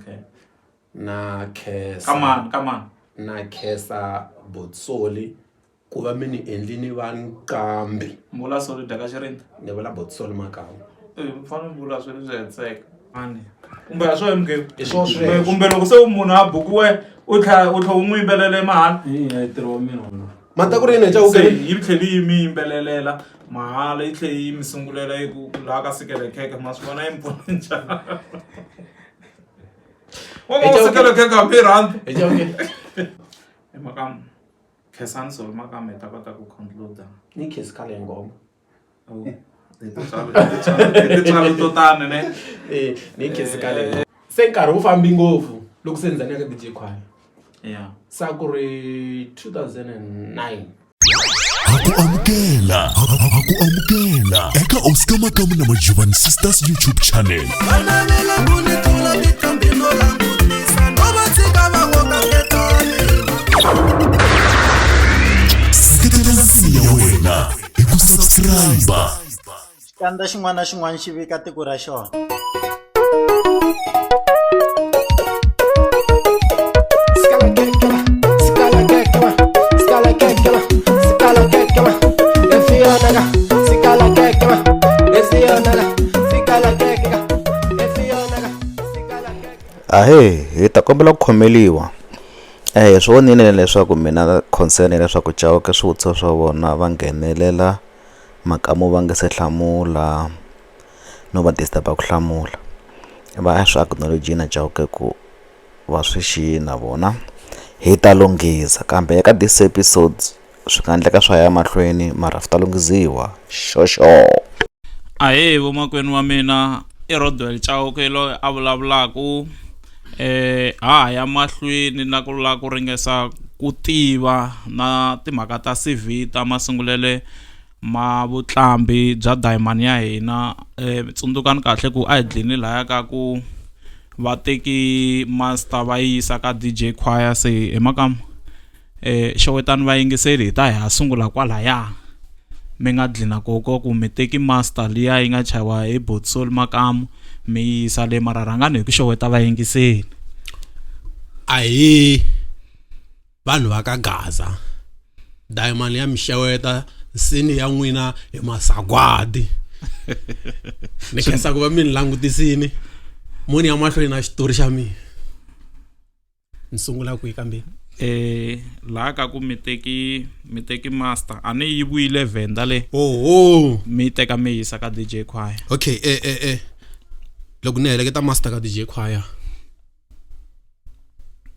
Okay. Na Kesa. Come on. Na Kesa Botsoli. Kuva mini endlini vanqambi. Mbula solo daga xirinda. Ni vula Botsoli Makau. Mfana mbula solo zetseka. Mani. Kumbe a swo emke. I swo sweswo. Kumbe loko se umunhu a bukiwe u tlha u n'wi yimbelela mahala. I ntirho wa mina wona. Mata ku ri yini cha Se yi tlheli yi mi yimbelelela mahala yi tlheli yi mi sungulela yi ku laha ka sikelekeke ma swi vona yi mi pfuna njhani. Wa ku sikelekeke hambi rhandi. Hi maka Khensani Solo makam hi ta kota ku conclude. ni Kesi khale ngoma. Titsalo to tani ne. Ni Kesi khale. Se nkarhi wu fambi ngopfu loko se ndzani ka DJ Khwaya. Yeah. Sa ku ri 2009. Hakuamukela eka Oscar Makamu na Majivan Sisters YouTube channel. Seketela nsinya wena hi ku subscribe. Xikandza xin'wana na xin'wana xi vika tiko ra xona. Hi ta kombela ku khomeliwa. Swi vonile leswaku mina concern leswaku Chauke swivutiso swa vona va nghenelela Makamu va nga se hlamula no va disturb ku hlamula. Va swi acknowledge na Chauke ku va swi xina vona. Hi ta lunghisa kambe eka this episodes swi nga endleka swa ya mahlweni mara swi ta lunghiziwa. Xo. Ahe vomakwenu wa mina i Rodwell Chauke lo a vulavulaku ya mahlweni na ku la ku ringesa ku tiva na timhaka ta CV ta masungulele ma vutlambi bya Diamond ya hina. Tsundzukani kahle ku a hi dlini laya ka ku vateki master va yisa ka DJ Khwaya se emakam xowetani va yingiseli hi ta ha sungula kwalaya mi nga dlina koko ku mi teki master liya yi nga chawa hi Botsoli Makamu mi yisa le mararangani hi ku xoweta va yingiseli. Ahi vanhu va ka Gaza Diamond ya mi xeweta nsini ya n'wina hi masagwadi. Ni khensa ku va mi langutisini muni ya mahlweni na xitori xa mina. Ni sungula ku kambe laha ka ku mi teki master a ni yi vuyile Venda le mi teka mi yisa ka DJ Khwaya. Okay loko ni heleketa master ka DJ Khwaya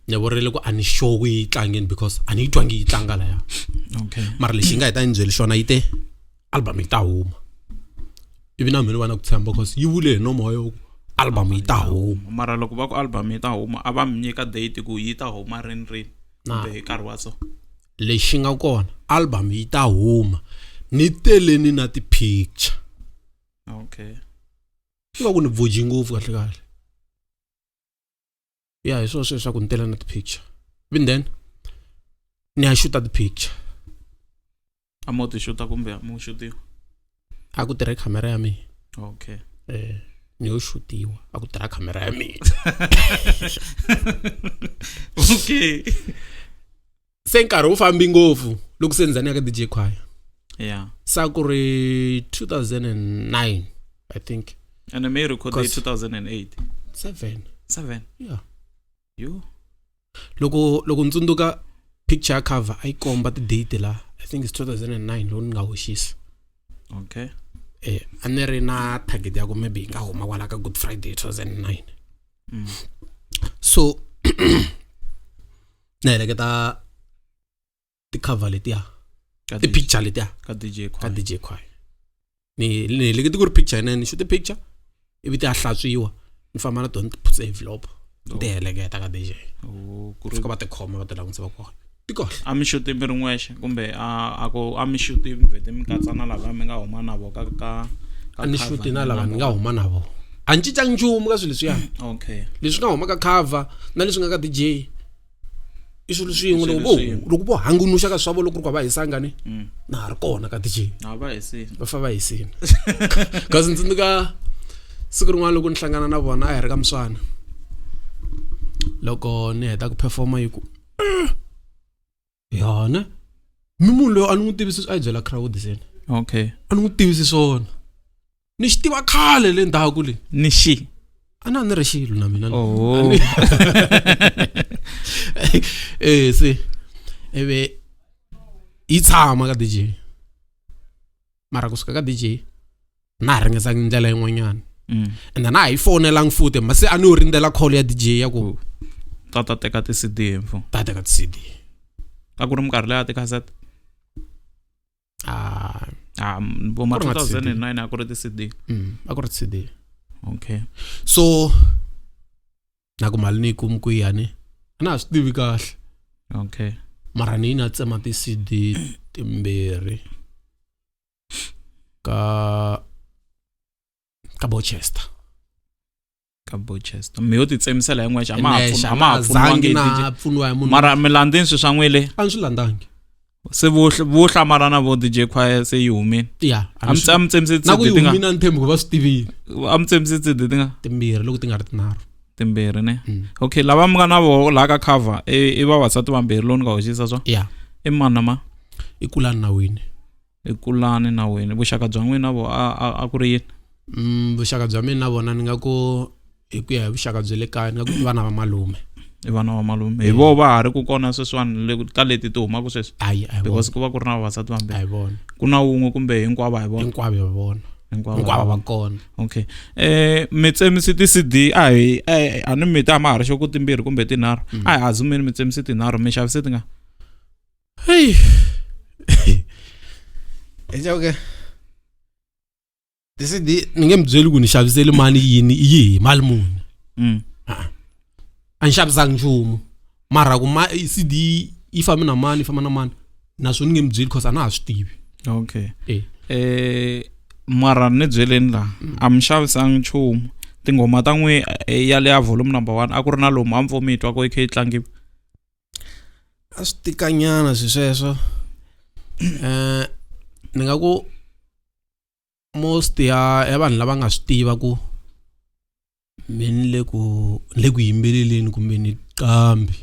ni vorile ku ani show yi tlangeni because ani twangi yi tlanga la ya. Okay. Mara lexi nga heta njeli xona yite album yi ta huma. Ivi na mina vana ku tshemba because yi vule no moyo album yi ta huma. Mara loko va ku album yi ta huma a va mi nyika date ku yi ta huma rini kumbe hi nkarhi wa so. Lexi nga kona album yi ta huma ni teleni na ti picture. Okay. Nga ku ni voji ngopfu kahle. Yeah, so swa ku ni teleni na ti picture. Even then ni ya shoot the picture. A mo ti shoota kumbe mo shootiwa? A ku tirha camera ya mina. Okay. Ni yo shootiwa a ku tirha camera ya mina. Okay. Se nkarhi wu fambi ngopfu loko se ndzani ka DJ Khwaya. Yeah. Sa ku ri 2009 I think. And I may record 2008. 7. Yeah. You? Loko ntsundzuka picture ya cover I komba ti date la. I think it's 2009 lo nga hoxisa. Okay. A ni ri na target ya ku maybe nga huma kwala ka Good Friday 2009. So na heleketa ti cover letiya ti picture letiya ka DJ Khwaya. Ni heleketa ku ri picture ni shoot the picture ivi ti ahlatswiwa ni famba na tona ti putsa envelope ti heleketa ka DJ. Ku fika va ti khoma va ti langutisa va kona. A mi shoot mi rin'wexe kumbe a mi shoot mi vhete mi katsana lava mi nga huma na vo ka ni shoot na lava ni nga huma na vo a ni cinca nchumu ka swilo leswiya. Okay. Leswi nga huma ka cover na leswi nga ka DJ i swilo swin'we loko vo hangunuxa ka swavo loko ri kwa va hisanga ni na ha ri kona ka DJ a va hisini va fa va hisini. Kasi ndzi ndika siku rin'wana loko ni hlangana na vona a hi ri ka Muswana loko ni heta ku performa yi ku yana munhu loyi a ni n'wi tivisi a yi byela crowd sen okay a ni n'wi tivisi swona ni xi tiva khale le ndzhaku le ni xi a na ni ri xilo na mina oh se eve yi tshama ka DJ mara kusuka ka DJ na ringesa ndlela yin'wanyana and then a hi fonelang futhi mase a ni u rindzela call ya DJ ya ku tata teka ti CD mfo tata ka CD a ku ri minkarhi leya ti cassette bo ma 2009 a ku ri ti CD a ku ri CD okay so na ku mali ni ku yani ana swi tivi kahle okay mara ni na tsema ti CD timbirhi ka Bochester mi yo ti tsemisela yin'we ama pfunwa hi munhu mara milandini swi swa n'wile a ni swi landangi se vo hlamarana vo DJ Choir se yi humini ya am tsemisetse na ku yi humini a ni thembi ku va swi tivile am tsemisetse ti nga timbirhi loko ti nga ri tinharhu timbirhi ne okay lava mi nga na vo la ka cover i vavasati vambirhi lo ni nga hoxisa swa ya i mani na ma i Kulani na Wini i Kulani na Wini vuxaka bya n'wina vo a ku ri yini vuxaka bya mina na vona ni nga ku hi ku ya hi vuxaka bya le kaya ni nga ku i vana va malume i vana va malume hi vo va ha ri ku kona sweswiwani ka leti ti humaka sweswi because ku va ku ri na vavasati vambirhi a hi vona ku na wun'we kumbe hinkwavo hi vona hinkwavo hi vona hinkwavo va kona okay mi tsemisi ti CD a ni mi ta ma ha ri xo ku timbirhi kumbe tinharhu a hi azumeni mi tsemisi tinharhu mi xavise ti nga hey okay ti CD ni nge mi byeli ku ni xaviseli mali yini yi mali muni a ni xavisanga nchumu mara ku CD yi famba na mani naswona ni nge mi byeli cause a na ha swi tivi okay mara ni byeleni la a mi xavisanga nchumu tingoma ta n'we ya le ya volume number 1 a ku ri na lomu a mfomi twa ko ikhe tlangiwa a swi tikanyana sweswo ni nga ku most ya vanhu lava nga swi tiva ku mini le ku yimbeleleni kumbe ni kambi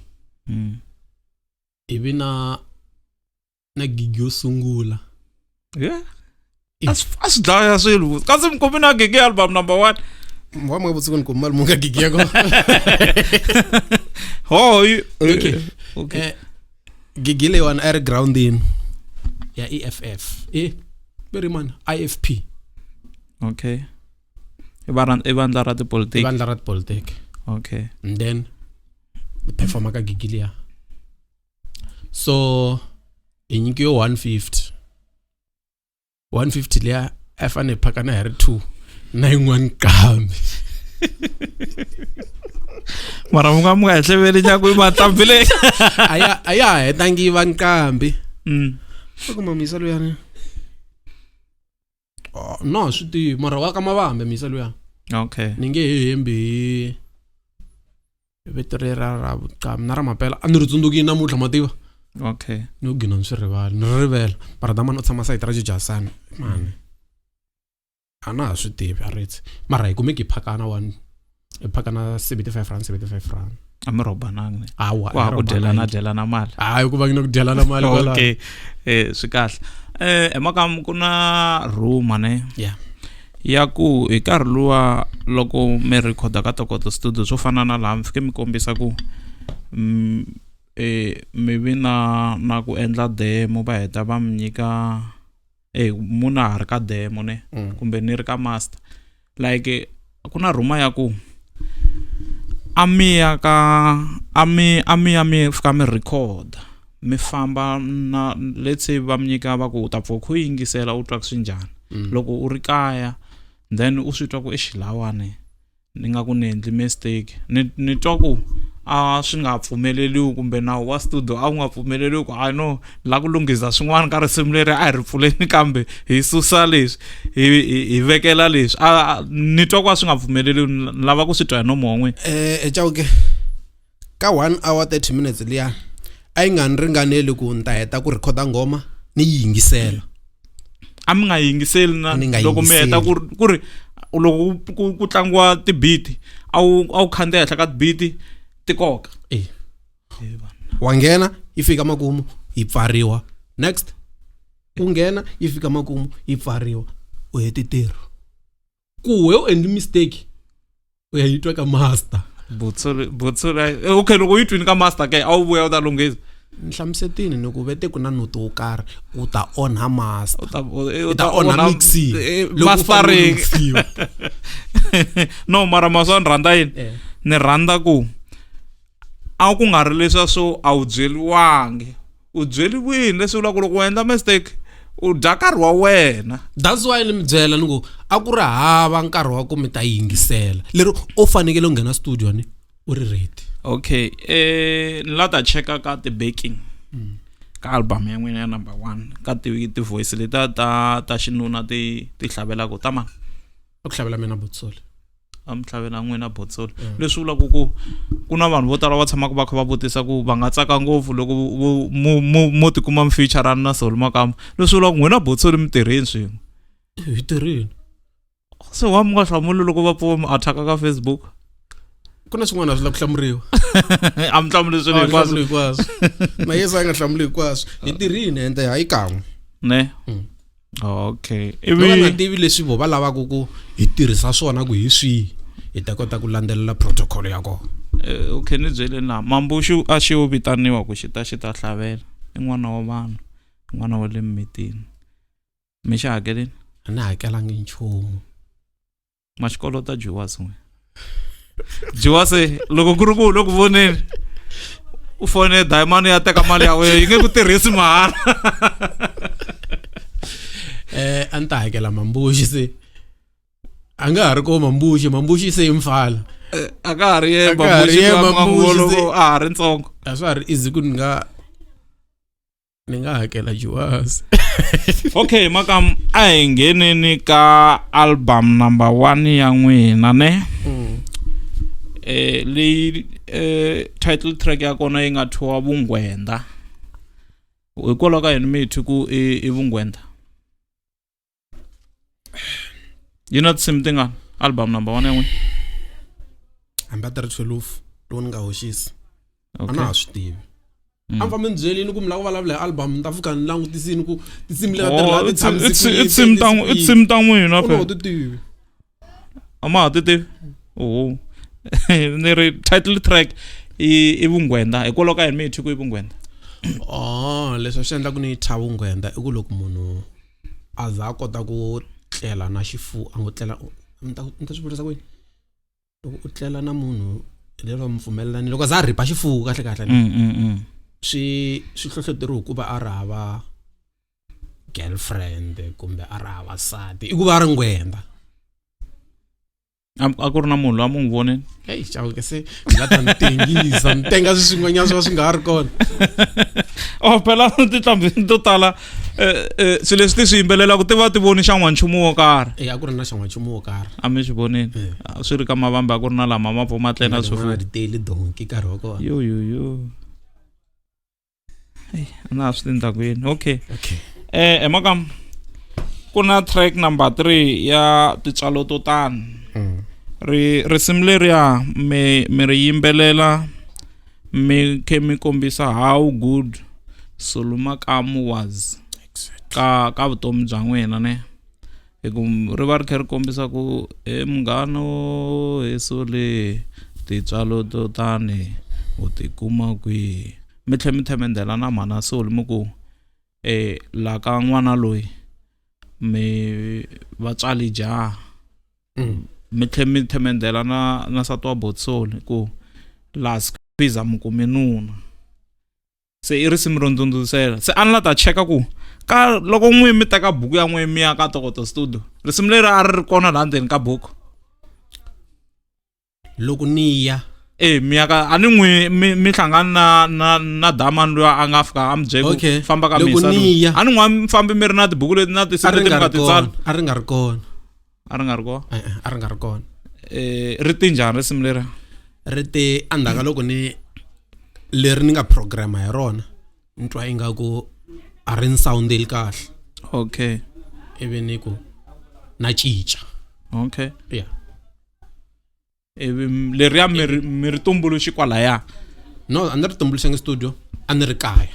ivi na gigi yo sungula a swi dlaya swilo kasi mi komi na gigi album number 1 wa mga butsuku ni ku mali munga gigi yako okay gigi leyiwani a ri groundini ya EFF very man IFP okay evandla ra tipolitiki okay and then the performer ka gigi liya so i nyikiyo 150 liya a fane phakana hi ri 2 na yin'wani kambe mara mu nga hehleveli nyaku i matambi leyi a ya hetangi va nkambi ku mamisa luyani no swi tivi mara wa ka Mavambe misa luya okay ni nge hembi vito ra vuqami na ra mampela a ni ri tsundzukini namuntlha mativa okay ni gina ni swi rivali ni rivela mara damani u tshama sayiti ra jijasani mani a na ha swi tivi a ritsi mara hi kumeki hi phakana 75 rand a mi robananga awa wa ku dyelana mali hayi ku va ngina ku dyelana mali okay swi kahle emakam ku na room ne ya ku hi nkarhi luwa loko mi recorda ka Tokoto studio swo fana na laha mi fike mi kombisa ku mi vi na ku endla demo va heta va mi nyika muna ha ri ka demo ne kumbe ni ri ka master like ku na ruma ya ku a mi fika mi record mi famba na let's say va mi nyika va ku ta pfuka u yingisela u twa ku swi njhani loko u ri kaya then u swi twa ku exilawane ni nga ku ni endli mistake ni twa ku a swi nga pfumeleliwi kumbe nawu wa studio a wu nga pfumeleliwi ku no la ku lunghisa swin'wana ka risimu leri a hi ri pfuleni kambe hi susa leswi hi vekela leswi ni twa ku a swi nga pfumeleliwi ni lava ku swi twa hi nomo wa n'wina Chauke ka 1 hour 30 minutes liya a yi nga ni ringaneli ku ni ta heta ku rikhoda ngoma ni yi yingisela a mi nga yingiseli na loko mi heta ku ri loko ku tlangiwa ti-beat a wu khandziya henhla ka ti-beat tikoka wa nghena yi fika makumu yi pfariwa next u nghena yi fika makumu yi pfariwa u heti ntirho ku we u endli mistake u ya yitwa ka master Butsuri okay loko yi twini ka master ke a wu vuya u ta lunghisa nhlamusetini ni ku vete ku na noto wo karhi u ta onha master u ta onha mixing mastering no mara maswa ni rhandza yini ni rhandza ku a ku nga ri leswa swo a wu byeliwangi u byeliwini leswi vula ku loko u endla mistake u dya nkarhi wa wena. That's why ni mi byela ni ku a ku ri hava nkarhi wa ku mi ta yingisela leri u fanekele u nghena studio ni u ri ready. Okay ni la ta checka ka ti backing ka album ya n'wina ya number 1 ka ti voice leta ta xinuna ti hlavelaka ta mani a ku hlavelela mina Botsoli am tlhavela n'wina Botsoli leswi vula ku na vanhu vo tala va tshamaka va kha va vutisa ku va nga tsaka ngopfu loko mo ti kuma mi feature na Soul Makamba leswi vula ku n'wina Botsoli mi tirheni swin'we hi tirheni se wa mi nga hlamuli loko va pfuva mi attack ka Facebook ku na swin'wana swi la ku hlamuriwa a mi hlamuli swilo hinkwaswo na Yesu a nga hlamuli hinkwaswo hi tirhini ende hayi kan'we ne okay ivi nga tivi leswi vo va lavaka ku hi tirhisa swona ku hi swihi hi ta kota ku landzelela protocol ya kona. Okay ni byele na Mambuxu a xi vitaniwa ku xi ta hlavela i n'wana wa vanhu n'wana wa le mmitini mi xi hakeleni a ni hakelangi nchumu ma xikolota Juwas n'we Juwas loko ku ri ku loko voneni u fone Diamond ya teka mali ya wena yi nge ku tirhisi mahala a ni ta hakela Mambuxi se a nga ha ri ko Mambuxi se imfala a ka ha ri ye Mambuxi loko a ha ri ntsongo a swa ha ri easy ku ni nga hakela Juwas. Okay Makam a hi ngheneni ka album number 1 ya n'wina ne leyi title track ya kona yi nga thyiwa Vungwenda hikwalaho ka yini mi thyi ku i Vungwenda you not something album number 1 ya n'wina hambi a tirhi 12 lowu ni nga hoxisa a okay na ha swi tivi a mi fambe ni byelini ku mi lava ku vulavula hi album ni ta fika ni langutisini ku tinsimu leti it's ta n'wina u ti tivi a ma ha ti tivi ni ri title track i Vungwenda hikwalaho ka yini mi thyi ku i Vungwenda leswi swi endla ku ni thya Vungwenda i ku loko munhu a za a kota ku tlela na xifuwo a ngo tlela ni ta swi vurisa ku yini loko u tlela na munhu lero mi pfumelelani loko a za a ripa xifuwo kahle swi hlohloteriwa hikuva a ri hava girlfriend kumbe a ri hava sati i ku va a ri ngwenda a ku ri na munhu loyi a mu n'wi voneni hey chavo ke se nga ta ni tengisa ni tenga swin'wanyana swi nga ha ri kona phela tinhlampfi to tala swilo leswi ti swi yimbelelaku ti va ti voni xa n'wanchumu wo karhi a ku ri na xan'wanchumu wo karhi a mi swi voneni swi ri ka mavambi a ku ri na lama ma pfu ma tlela swifuwo diteli donki nkarhi wa kona yo a na swi tindzaku yini okay Makam ku na track number 3 ya Tintswalo to tani risimu leriya mi ri yimbelela mi khe mi kombisa how good Soul Makamba was ka vutomi bya n'wina ne hi ku ri va ri kha ri kombisa ku munghano hi Sole tintswalo to tani u tikuma kwihi mi tlhe mi themendela na mhana Soul mi ku la ka n'wana loyi mi vatswali jaha mi tlhe mi themendela na satwa Botsoli ku la skwiza mi kumi nuna se i risimu ro ndunduzela se a ni la ta cheka ku ka loko n'wi mi teka buku ya n'wi mi ya ka Tokoto studio risimu leri a ri kona laha ndzeni ka buku loko ni ya mi ya ka a ni n'wi mi hlangana na Diamond loyi a nga fika a mi byela famba ka misa a ni n'wi fambi mi ri na tibuku leti na tinsimu leti mi nga ti tsala a ri nga ri kona a ri nga ri kona a ri nga ri kona ri ti njhani risimu leri ri te andhaka loko leri ni nga programa hi rona ni twa ingaku a ri ni soundeli kahle okay ivi ni ku na cinca okay yeah leriya mi ri tumbuluxi kwalaya. No, a ni ri tumbuluxangi studio, a ni ri kaya.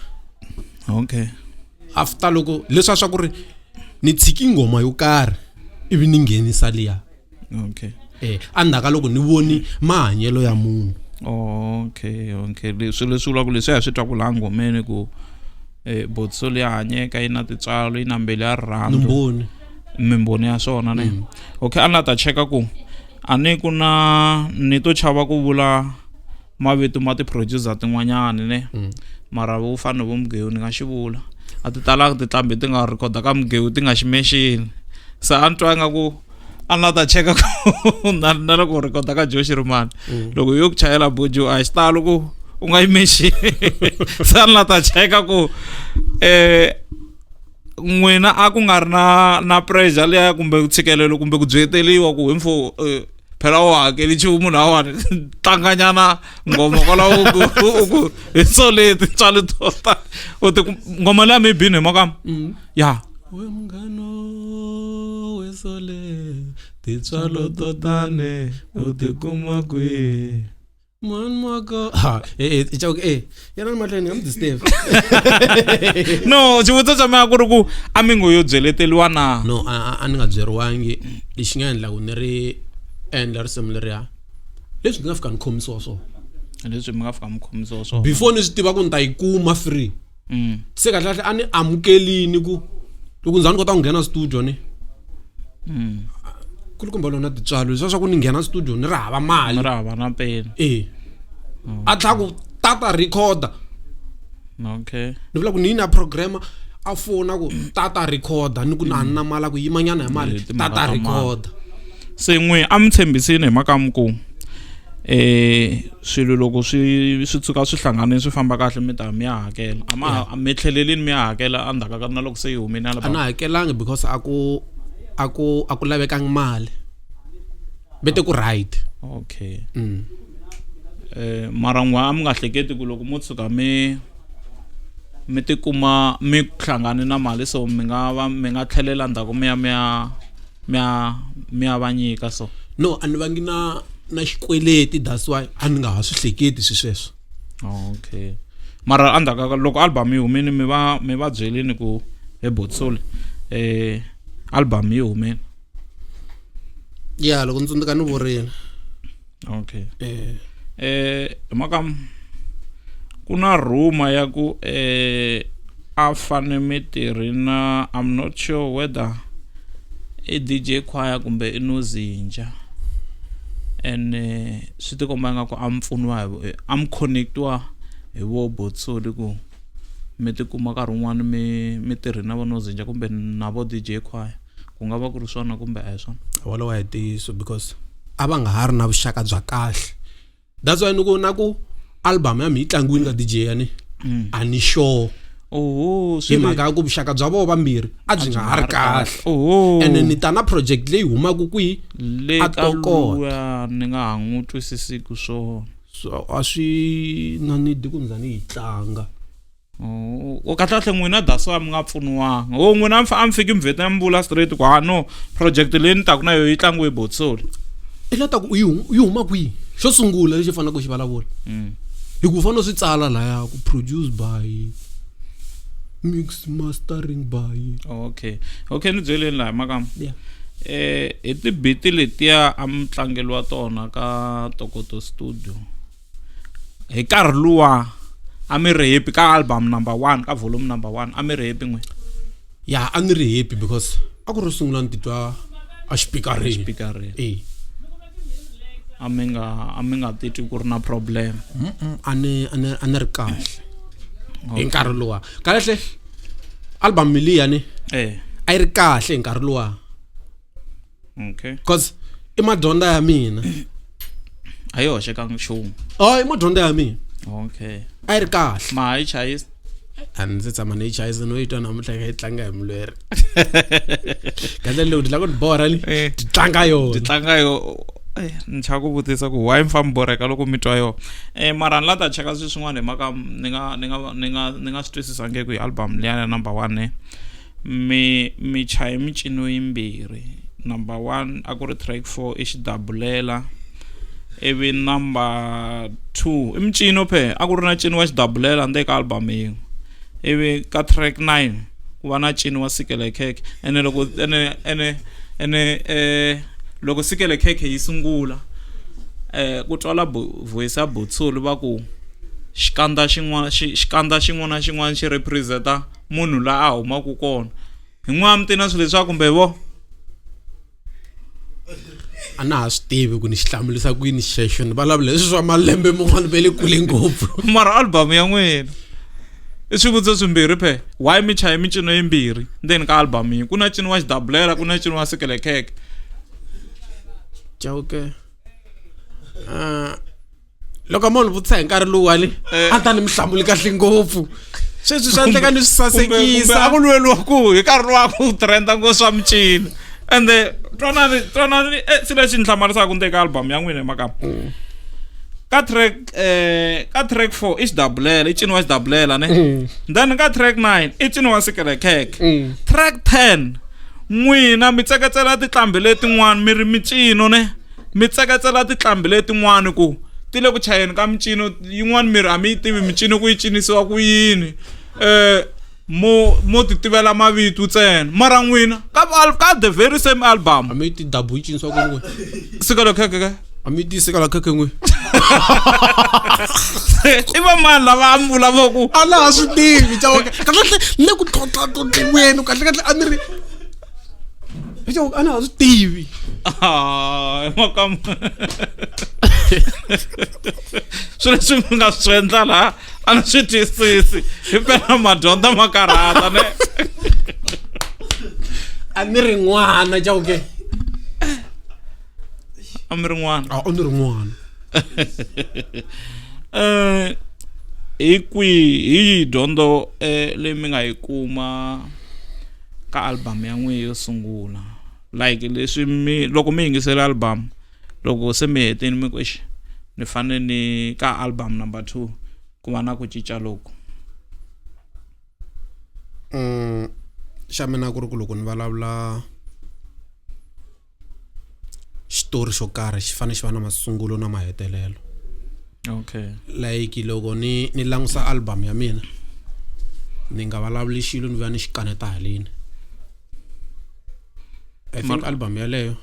Okay. After loko leswa swa ku ri ni tshiki ngoma yo karhi ivi ni nghenisa liya. Okay. Andaka loko ni voni mahanyelo ya munhu. Okay. Swilo leswi vulaka leswi swi twa ku laha ngomeni ku Botsoli ya hanyeka yi na tintswalo yi na mbele ya rirhandzu. Mimboni ya swona ne. Okay, a ni ta cheka ku a ni ku na ni to chava ku vula mavito ma ti-producer tin'wanyani ne. Mara vo fane vo Mugeu ni nga xi vula. A ti talaka tinqambi ti nga record ka Mugeu ti nga xi mention. Sa antwa nga ku a ni ta cheka ku na loko record ka Joshi Rimani. Loko yo ku chayela Bojo a xitalo ku u nga yi mention. Sa ni ta cheka ku n'wina a ku nga ri na pressure leya kumbe ku tshikelelo kumbe ku byeteriwa ku himfo phela u hakeli nchumu na wani tlanganyana ngoma kwalaho ku hi soleti tswale tota u ti ngoma leya mi bini maka ya we mngano we sole titswalo totane u ti kuma kwi man maka yana ni mahlweni nga mi disturb. No xivutiso xa mina ku ri ku a mi ngo yo byeleteliwa na. No a ni nga byeriwangi lexi nga endla ku ni ri endla risimu leriya leswi ni nga fika ni khomisiwa swona. Leswi mi nga fika mi khomisiwa swona before ni swi tiva ku ni ta yi kuma free. Se kahle a ni amukelini ku loko ndza ni kota ku nghena studio ni kulukumba lona tintswalo leswa swa ku ni nghena studio ni ri hava mali, ni ri hava na peni. A tlha ku tata recorder. Okay. Ni vula ku ni na programmer a fona ku tata recorder ni ku na na mala ku yimanyana ya mali tata recorder. Se n'we a mi tshembisini hi makamu ku swilo loko swi tsuka swi hlangane swi famba kahle mi ta mi ya hakela. A mi tlhelelini mi ya hakela andhaka ka na loko se yi humini ala. A na hakelanga because a ku lavekanga mali. Bete ku right. Okay. Mara n'we a mi nga hleketi ku loko mo tsuka mi ti kuma mi hlangane na mali so mi nga tlhelela ndzhaku mi ya va nyika so. No, a ni vangi na xikweleti that's why a ni nga ha swi hleketi sweswo. Okay. Mara andhaka loko album yi humini mi va byelini ku he Botsoli album yi humini. Yeah, loko ni tsundzuka ni vurile. Okay. Maka ku na rumor ya ku a fane mi tirhi na I'm not sure whether DJ Khwaya kumbe Nozinja and swi ti komba nga ku am pfuniwa am connectiwa hi vo Botsoli ku mi ti kuma nkarhi wun'wana mi tirhi na vo Nozinja kumbe na vo DJ Khwaya ku nga va ku ri swona kumbe a hi swona. Wala wa hetiso because a va nga ha ri na vuxaka bya kahle. That's why ni ku na ku album ya mi yi tlangiwini ka DJ yani a ni sure. Hi mhaka ku vuxaka bya vona vambirhi a byi nga ha ri kahle. And ni ta na project leyi humaku kwihi a tokota ni nga ha n'wi twisisi ku swona. So a swi na need ku ndza ni yi tlanga. O kahle n'wina that's why mi nga pfuniwanga. N'wina a mi fiki mi vheta mi vula straight ku no project leyi ni taku na yo yi tlangiwe hi Botsoli. I lata ku yi huma kwihi xo sungula lexi fanele ku xi vulavula hi ku fanele swi tsala laya ku produce by mix mastering by. Okay ni byeleni laha makama hi tibiti letiya a mi tlangeliwa tona ka Tokoto studio hi nkarhi luwa a mi ri happy ka album number 1 ka volume number 1 a mi ri happy n'we? Ya a ni ri happy because a ku ri sungula ni titwa a xipikarini. A mi nga titwi ku ri na problem. A ni ri kahle hi nkarhi luwa kahle album liya ni a yi ri kahle hi nkarhi luwa. Okay, cause i madyondza ya mina a yi hoxekangi nchumu. I madyondza ya mina. Okay, a yi ri kahle ma hi chayisa a ndzi tshama ni chayisa no yitwa namuntlha ka yi tlanga hi mulweri kahle loko loko ni borha ni tlanga yo ni chava ku vutisa ku why mfambi boreka loko mi twa yo mara ni la ta cheka swin'wana hi maka ni nga swi twisisangi ku hi album liya number 1 mi chaye micino yimbirhi. Number 1 a ku ri track 4 i xidabulela ivi number 2 i micino phe a ku ri na cini wa xidabulela nde ka album yin'we ivi ka track 9 ku va na cini wa Sikele Khekhe ene loko Sikele Khekhe yi sungula ku twala voice ya Buthulu va ku xikandza xin'wana xin'wana xi representa munhu la a humaka kona hin'wana mitina swilo leswaku kumbe vo a na ha swi tivi ku ni xi hlamulisa ku yini xexo ni vulavula leswi swa malembe man'wana ve le kule ngopfu mara album ya n'wina i swivutiso swimbirhi phe why mi chaye micino yimbirhi ndzeni ka album yi ku na cini wa xidabulela ku na cini wa Sikele Khekhe Chauke loko munhu vutisa hi nkarhi lowuwani a ta ni mi hlamuli kahle ngopfu sweswi swa endleka ni swi sasekisa a ku lweliwa ku hi nkarhi luwa ku trenda ngopfu swa micino ende twanani si lexi ni hlamarisaka ndzeni ka album ya n'wina hi makama ka track 4 i xidabulela i cini wa xidabulela ne then ka track 9 i cini wa Sikele Khekhe track 10 n'wina mi tseketsela tinqambi letin'wana mi ri micino ne mi tseketsela tinqambi letin'wana ku ti le ku chayeni ka micino yin'wana miri a mi yi tivi micino ku yi cinisiwa ku yini mo ti tivela mavito ntsena mara n'wina ka the very same album a mi ti dabu yi cinisiwa ku n'we Sikele Khekhe a mi ti Sikele Khekhe n'we i va mani lava a mi vulavula ku a na ha swi tivi Chauke kahle le ku tlhontlha tontiweni kahle a ni ri a na ha swi tivi makama swilo leswi mi nga swi endla laha a ni swi twisisi hi pela madyondza ma karhata ne a ni ri n'wana Chauke a mi ri n'wana a ni ri n'wana hi kwihi dyondzo leyi mi nga yi kuma ka album ya n'wina yo sungula like leswi loko mi yingisela album loko se mi hetini mi ku ni fanele ni ka album number 2 ku va na ku cinca loko xa mina ku ri ku loko ni vulavula xitori xo karhi xi fanele xi va na masungulo na mahetelelo okay like loko ni langusa album ya mina ni nga vulavuli xilo ni va ni xi kaneta haleni I think album yaleyo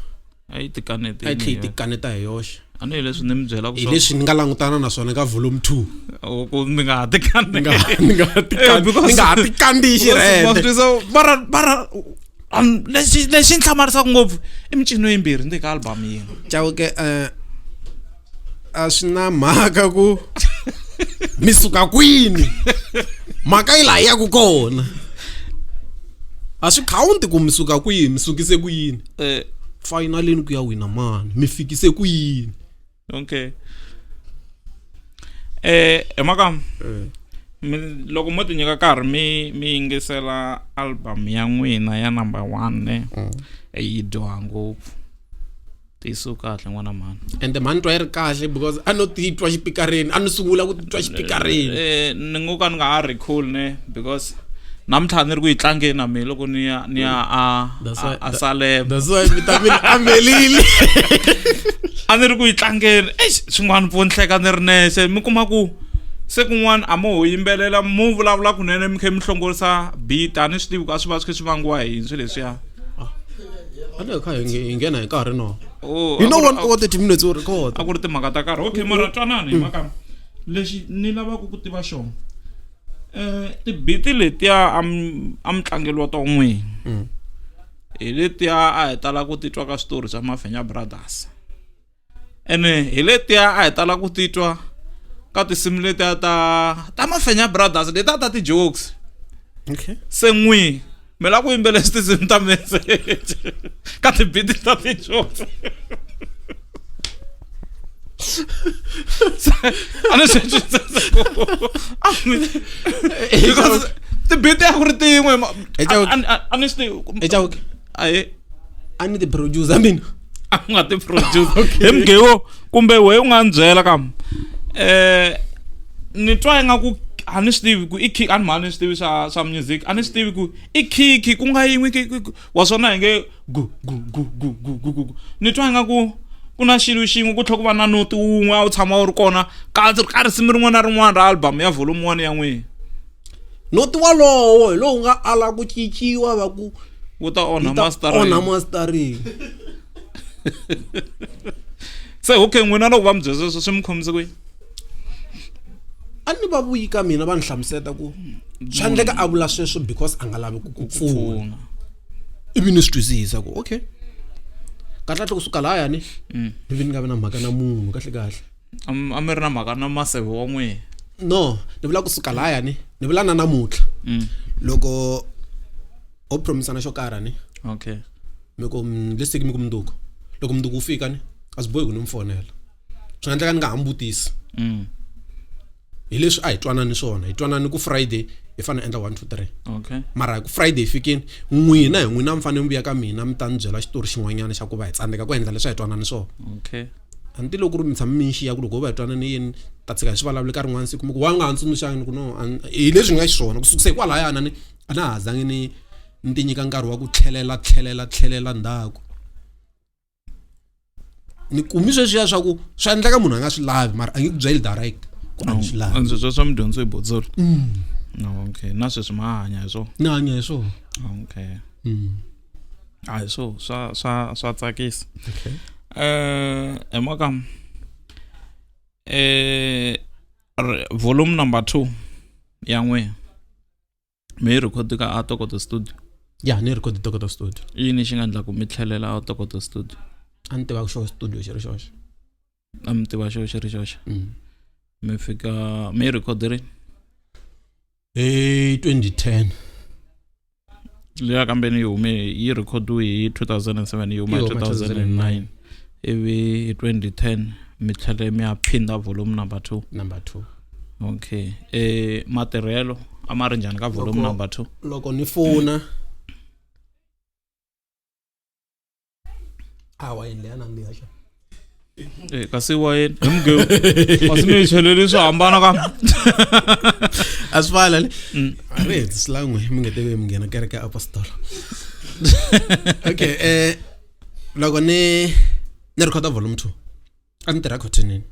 a yi ti kanete a yi tlhe yi ti kaneta hi yoxe a ni hi leswi ni mi byela ku hi leswi ni nga langutana na swona ka volume 2 ku mi nga ha ti kanete ni nga ha ti kandiyi xirhende bara lexi ni hlamarisaka ngopfu i micino yimbirhi ndzeni ka album yin'we Chauke a swi na mhaka ku mi suka kwini mhaka yi laha yaku kona a swi khawunti ku mi suka kwini mi sukise ku yini finalini ku ya wina mani mi fikise ku yini okay emakam loko mo ti nyika nkarhi mi yingisela album ya n'wina ya number 1 ne yi dyoha ngopfu ti so kahle n'wana mani ende mani twa yi ri kahle because a no titwa xipikareni a ni sungula ku titwa xipikareni ni ngo ka ni nga ha recall ne because namuntlha ni ri ku yi tlangeni na mina loko ni ya a Salem that's why vitamin amelile a ni ri ku yi tlangeni swin'wana vo ni hleka ni ri nexe mi kuma ku se kun'wana a mo ho yimbelela mo vulavula kunene mi khe mi hlongorisa beat a ni swi tivi ku a swi va swi khe swi vangiwa hi swi leswiya a ni kha hi nghena hi nkarhi no you know 1 hour 30 minutes wo record a ku ri timhaka ta karhi okay mara twanani makama lexi ni lavaka ku tiva xona tibiti letiya a mi tlangeliwa to n'wini hi letiya a hi tala ku titwa ka switori swa Mafenya Brothers ene hi letiya a hi tala ku titwa ka tinsimu letiya ta Mafenya Brothers letiya ta ti-jokes okay se n'wini mi lava ku yimbelela tinsimu ta message ka tibiti ta ti-jokes because tibiti a ku ri tin'we a ni ti producer mina a ku nga ti producer hi mgewo kumbe we u nga ni byela kam ni twa ingaku a ni swi tivi ku i kick a ni mhani ni swi tivi swa music a ni swi tivi ku i kick ku nga yin'we wa swona hi nge gu ni twa ingaku ku ku na xilo xin'we ku tlhela ku va na noti wun'we a wu tshama wu ri kona ka risimu rin'wana na rin'wana ra album ya volume 1 ya n'wina. Noti walowo hi lowu nga ala ku ciciwa va ku wu ta onha mastering. Se okay n'wina loko va mi byela sweswo swi mi khomise kuyini? A ni va vuyi ka mina va ni hlamuseta ku swa endleka a vula sweswo because a nga lavi ku pfuna. Ivi ni swi twisisa ku okay kahle kusuka lahayani ivi ni nga vi na mhaka na munhu kahle. A mi ri na mhaka na maseve wa n'wina? No, ni vula kusuka lahayani ni vula na namuntlha loko o promisana xo karhi ni okay mi ku leswi mi ku mnduku loko mnduku wu fika ni a swi bohi ku ni mfonela swi nga endleka ni nga hambutisi hi leswi a hi twanani swona hi twanani ku Friday hi fanele endla 1 2 3 okay mara ku Friday fikini n'wina hi n'wina mi fanele mi vuya ka mina mi ta ni byela xitori xin'wanyana xa ku va hi tsandeka ku endla leswi hi twanani swona. Okay anti loko ri mi tshama mi xiya ku loko va hi twanani yini ta tshika hi swi vulavula ka rin'wana siku ku wa nga ntsundzuxangi ku no hi leswi nga xiswona ku sukisa hikwalahayana ni a na ha zangi ni ti nyika nkarhi wa ku tlhelela ndhaku ni kumi sweswiya swa ku swi endleka munhu a nga swi lavi mara a nge ku byeli direct ku a swi lavi. Anzi swa mi dyondzo hi botsori. Okay na sweswi ma hanya hi swona? Ni hanya hi swona. Okay a hi so swa tsakisa. Okay Emaka volume number 2 ya n'wina mi record ka a Tokoto studio? Ya ni record Tokoto studio. Yini xi nga endla ku mi tlhelela a Tokoto studio? A ni tiva ku xo studio xi ri xoxe. A mi tiva xo xi ri xoxe. Mi fika mi record ri 2010 liya kambe ni hume yi record hi 2007 yi huma 2009 ivi 2010 mi tlhele mi ya phinda volume number 2. Okay material a ma ri njhani ka volume number 2? Loko ni fona wayini leya nandiya xa kasi wayini hi mugeu kasi mi cheleli swo hambana ka asfala le areti slangwe mi nga teve mi nghena kereke apostol. Okay loko ni recorda volume 2 a ni tirha Cottonini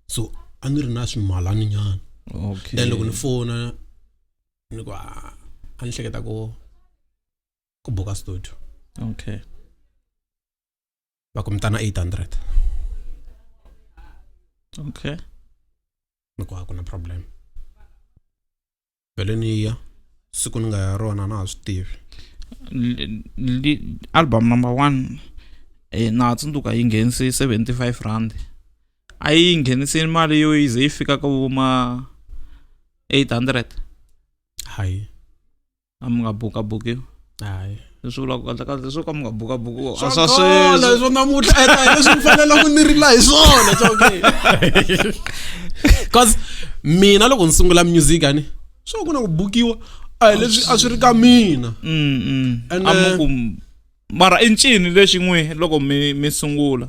so a ni ri na swimalani nyana. Okay then loko ni fona ni ku a ni hleketa ku buka studio. Okay va kumtana 800. Okay ni ku hakuna problem vele ni ya siku ni nga ya rona na swi tivi. Album number 1 na tsundzuka yi nghenisi 75 rand a yi nghenisi mali yo yi ze yi fika ka vuma 800. Hayi a mi nga buki hayi leswi vulaka kahle swo ka mi nga buki swo namuntlha leswi mi fanele ku ni rila hi swona okay cause mina loko ni sungula music ani swo ku na ku bukiwa a leswi a swi ri ka mina amuku mara i ncini lexi n'wi loko mi sungula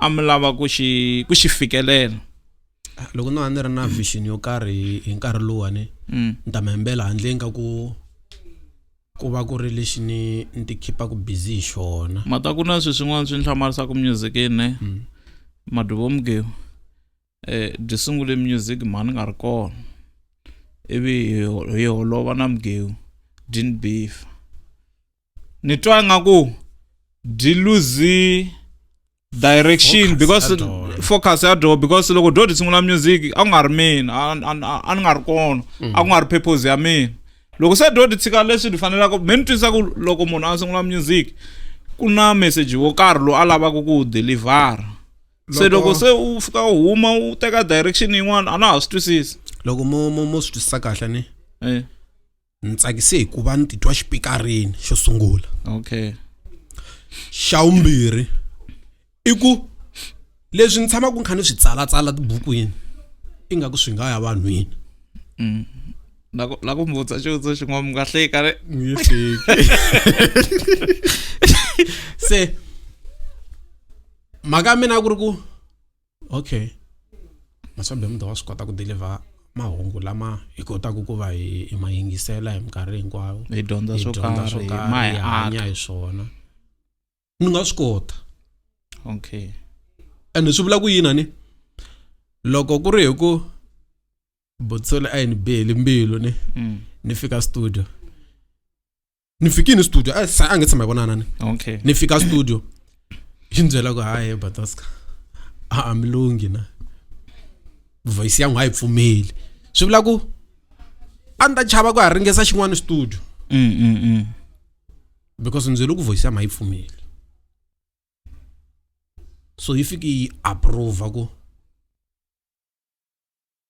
a mi lava ku xi fikelela? Loko no ni ri na vision yo karhi hi nkarhi lowani ni ta membela handle ka ku va ku ri lexi ni ti khipa ku busy hi xona. Mata ku na swin'wana swi nhlamarisaka music ne Maduvo Mugeu di sungule music mani nga ri kona ivi hi holova na Mugeu didn't beef ni twa nga ku di lose direction because focus ya do because loko do di sungula music a nga ri mina a nga ri kona a nga ri purpose ya mina. Loko se do di tshika leswi di fanela ku meni twisa ku loko munhu a sungula music ku na message wo karhi lo a lavaka ku deliver se loko se u fika u huma u teka direction yin'wana a na ha swi twisisi. Loko mo swi twisisa kahle ni ni tsakise ku va ni titwa xipikarini xo sungula. Okay xa vumbirhi i ku leswi ni tshama ku nkhani swi tsala tibukwini ingaku swi nga ya vanhwini. la ku mbutsa xivutiso xin'wana mi nga hleka re se mhaka mina ku ri ku okay maswabe mndu wa swi kota ku deliver mahungu lama hi kotaku ku va hi ma yingisela hi minkarhi hinkwayo hi dyondza swo karhi ma hi hanya hi swona ni nga swi kota Okay. ene swi vula ku yini ni loko ku ri hi ku Botsole a yi ni biheli mbilu ni fika studio ni fikini studio a nge tshama hi vonana ni Okay. ni fika studio yi ni byela ku hayi Batoska a mi lungi na voice yangu a yi pfumeli swi vula ku a ni ta chava ku ha ringesa xin'wana studio because ndzi le ku voice ya ma yi pfumeli so yi fiki yi approve ku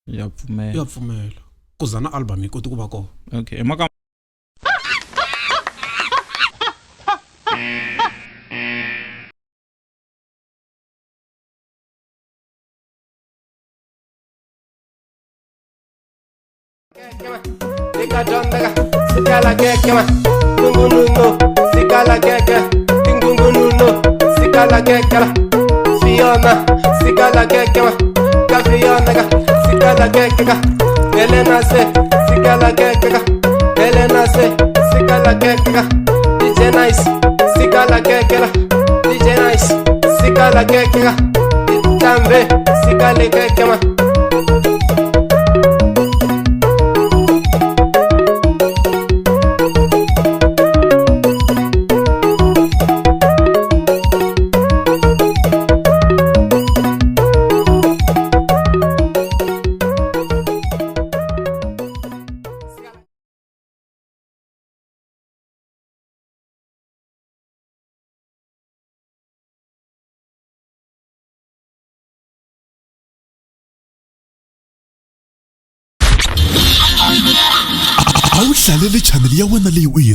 Ya pfumela. ya pfumela ku za na album yi koti ku va kona. Okay. Maka Sikajondega, sikala kekema, tungununo, sikala keke, tingungununo, sikala kekela, Fiona, sikala kekema, Kafiona, sikala kekeka, Helena se, sikala kekeka, Helena se, sikala kekeka, DJ Nice, sikala kekela, DJ Nice, sikala kekeka, Tambe, sikala kekema. A wu hlalele channel ya wena leyi u yi